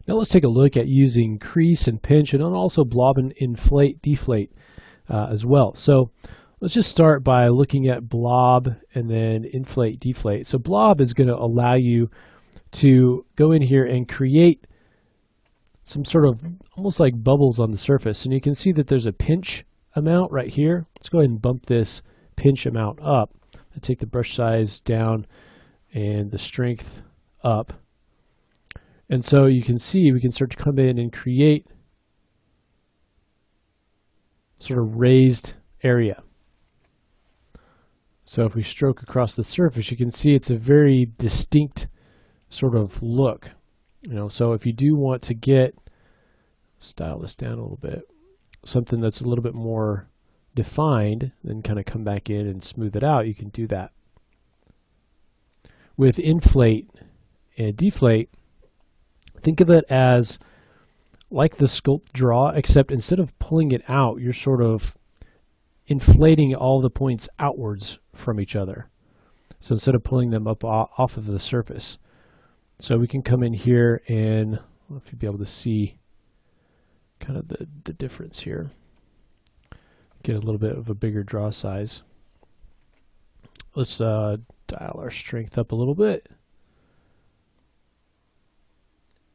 Now let's take a look at using crease and pinch, and then also blob and inflate, deflate as well. So let's just start by looking at blob and then inflate, deflate. So blob is going to allow you to go in here and create some sort of almost like bubbles on the surface. And you can see that there's a pinch amount right here. Let's go ahead and bump this pinch amount up. I take the brush size down and the strength up. And so you can see we can start to come in and create sort of raised area. So if we stroke across the surface, you can see it's a very distinct sort of look. So if you do want to style this down a little bit, something that's a little bit more defined, then kind of come back in and smooth it out, you can do that. With inflate and deflate, think of it as like the sculpt draw, except instead of pulling it out, you're sort of inflating all the points outwards from each other. So instead of pulling them up off of the surface. So we can come in here and, I don't know if you'll be able to see kind of the difference here. Get a little bit of a bigger draw size. Let's dial our strength up a little bit.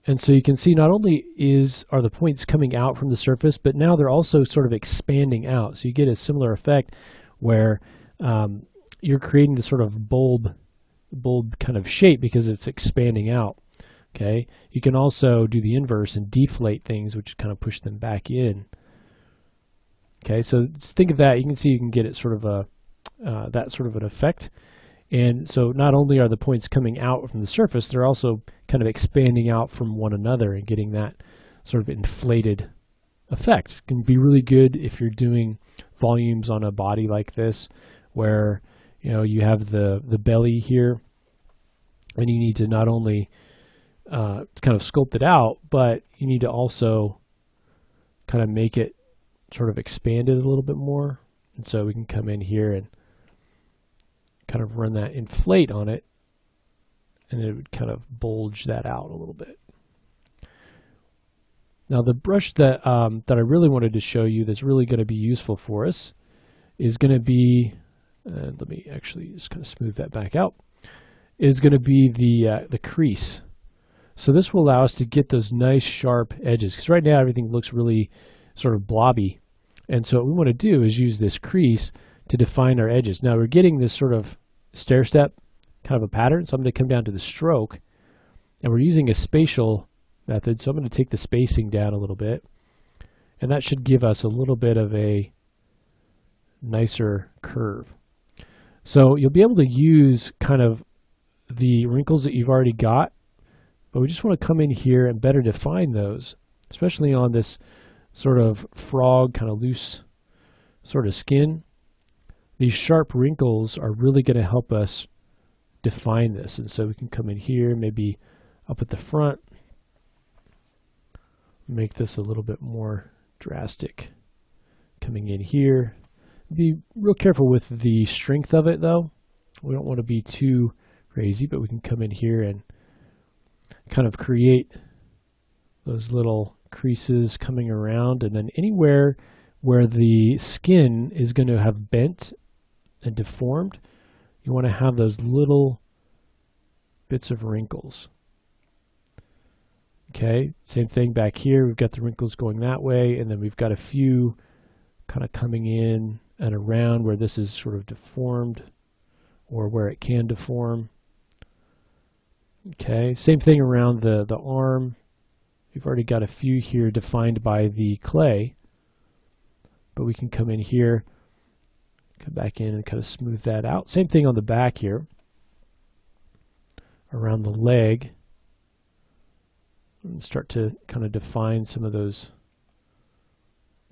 And so you can see not only are the points coming out from the surface, but now they're also sort of expanding out. So you get a similar effect where you're creating this sort of bulb kind of shape because it's expanding out. Okay, you can also do the inverse and deflate things, which kind of push them back in. Okay, so think of that. You can see you can get it sort of that sort of an effect. And so not only are the points coming out from the surface, they're also kind of expanding out from one another and getting that sort of inflated effect. It can be really good if you're doing volumes on a body like this, where you have the belly here, and you need to not only kind of sculpt it out, but you need to also kind of make it sort of expanded a little bit more. And so we can come in here and kind of run that inflate on it, and it would kind of bulge that out a little bit. Now the brush that I really wanted to show you that's really going to be useful for us is going to be, let me actually just kind of smooth that back out, is going to be the crease. So this will allow us to get those nice sharp edges, because right now everything looks really sort of blobby. And so what we want to do is use this crease to define our edges. Now we're getting this sort of stair step kind of a pattern, so I'm going to come down to the stroke, and we're using a spatial method, so I'm going to take the spacing down a little bit, and that should give us a little bit of a nicer curve. So you'll be able to use kind of the wrinkles that you've already got, but we just want to come in here and better define those, especially on this sort of frog kind of loose sort of skin. These sharp wrinkles are really going to help us define this. And so we can come in here, maybe up at the front, make this a little bit more drastic. Coming in here, be real careful with the strength of it though. We don't want to be too crazy, but we can come in here and kind of create those little creases coming around, and then anywhere where the skin is going to have bent and deformed, you want to have those little bits of wrinkles. Okay, same thing back here. We've got the wrinkles going that way, and then we've got a few kind of coming in and around where this is sort of deformed or where it can deform. Okay, same thing around the arm. We've already got a few here defined by the clay, but we can come in here, come back in and kind of smooth that out. Same thing on the back here, around the leg, and start to kind of define some of those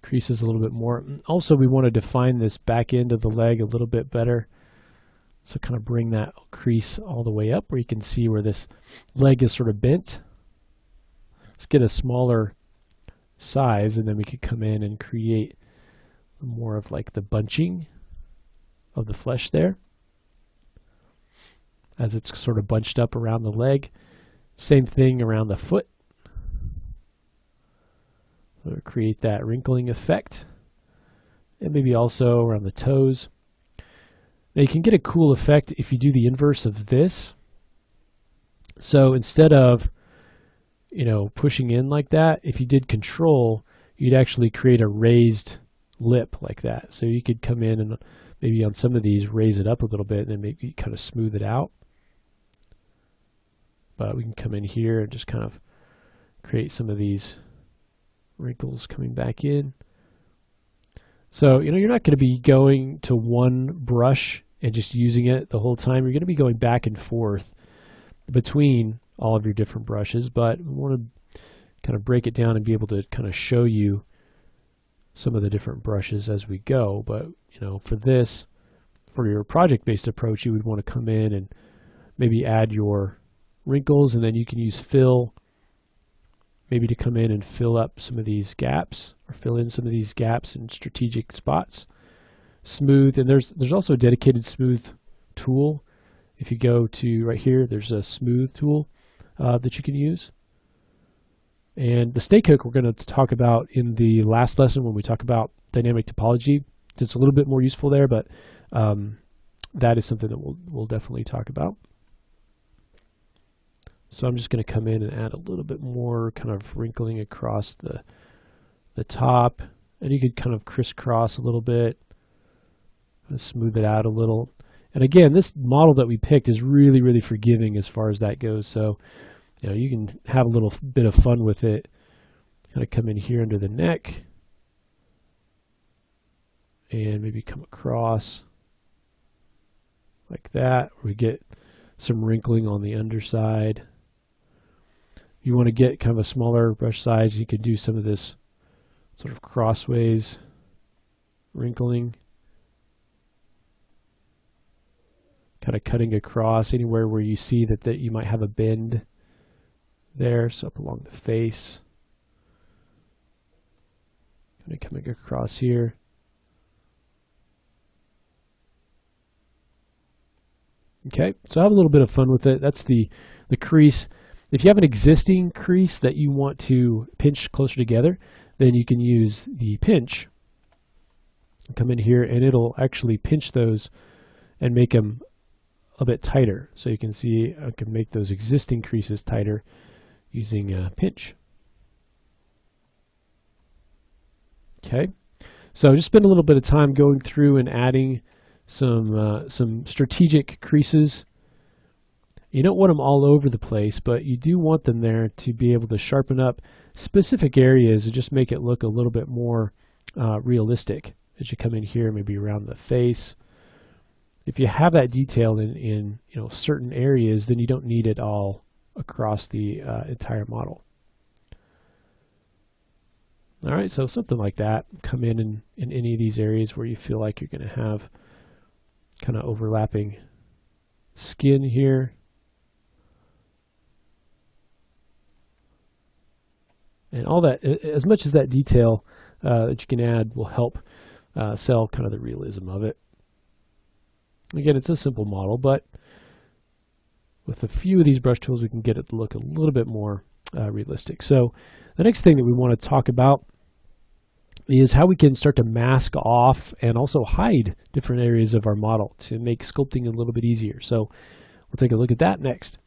creases a little bit more. Also, we want to define this back end of the leg a little bit better. So kind of bring that crease all the way up where you can see where this leg is sort of bent. Let's get a smaller size, and then we could come in and create more of like the bunching of the flesh there as it's sort of bunched up around the leg. Same thing around the foot. create that wrinkling effect, and maybe also around the toes. Now you can get a cool effect if you do the inverse of this. So instead of, pushing in like that, if you did Control, you'd actually create a raised lip like that. So you could come in and maybe on some of these raise it up a little bit and then maybe kind of smooth it out. But we can come in here and just kind of create some of these wrinkles coming back in. So, you're not going to be going to one brush and just using it the whole time. You're going to be going back and forth between all of your different brushes, but we want to kind of break it down and be able to kind of show you some of the different brushes as we go. But, for this, for your project-based approach, you would want to come in and maybe add your wrinkles, and then you can use fill maybe to come in and fill up some of these gaps or fill in some of these gaps in strategic spots. Smooth, and there's also a dedicated smooth tool. If you go to right here, there's a smooth tool that you can use. And the snake hook we're going to talk about in the last lesson when we talk about dynamic topology. It's a little bit more useful there, but that is something that we'll definitely talk about. So I'm just going to come in and add a little bit more kind of wrinkling across the top, and you could kind of crisscross a little bit, smooth it out a little. And again, this model that we picked is really, really forgiving as far as that goes. So, you can have a little bit of fun with it. Kind of come in here under the neck and maybe come across like that. We get some wrinkling on the underside. If you want to get kind of a smaller brush size, you could do some of this sort of crossways wrinkling. Kind of cutting across anywhere where you see that you might have a bend there, so up along the face. Kind of coming across here. Okay, so have a little bit of fun with it. That's the crease. If you have an existing crease that you want to pinch closer together, then you can use the pinch. Come in here and it'll actually pinch those and make them a bit tighter. So you can see I can make those existing creases tighter using a pinch. Okay, so just spend a little bit of time going through and adding some strategic creases. You don't want them all over the place, but you do want them there to be able to sharpen up specific areas and just make it look a little bit more realistic as you come in here, maybe around the face. If you have that detail in certain areas, then you don't need it all across the entire model. All right, so something like that. Come in any of these areas where you feel like you're going to have kind of overlapping skin here. And all that, as much as that detail that you can add will help sell kind of the realism of it. Again, it's a simple model, but with a few of these brush tools, we can get it to look a little bit more realistic. So the next thing that we want to talk about is how we can start to mask off and also hide different areas of our model to make sculpting a little bit easier. So we'll take a look at that next.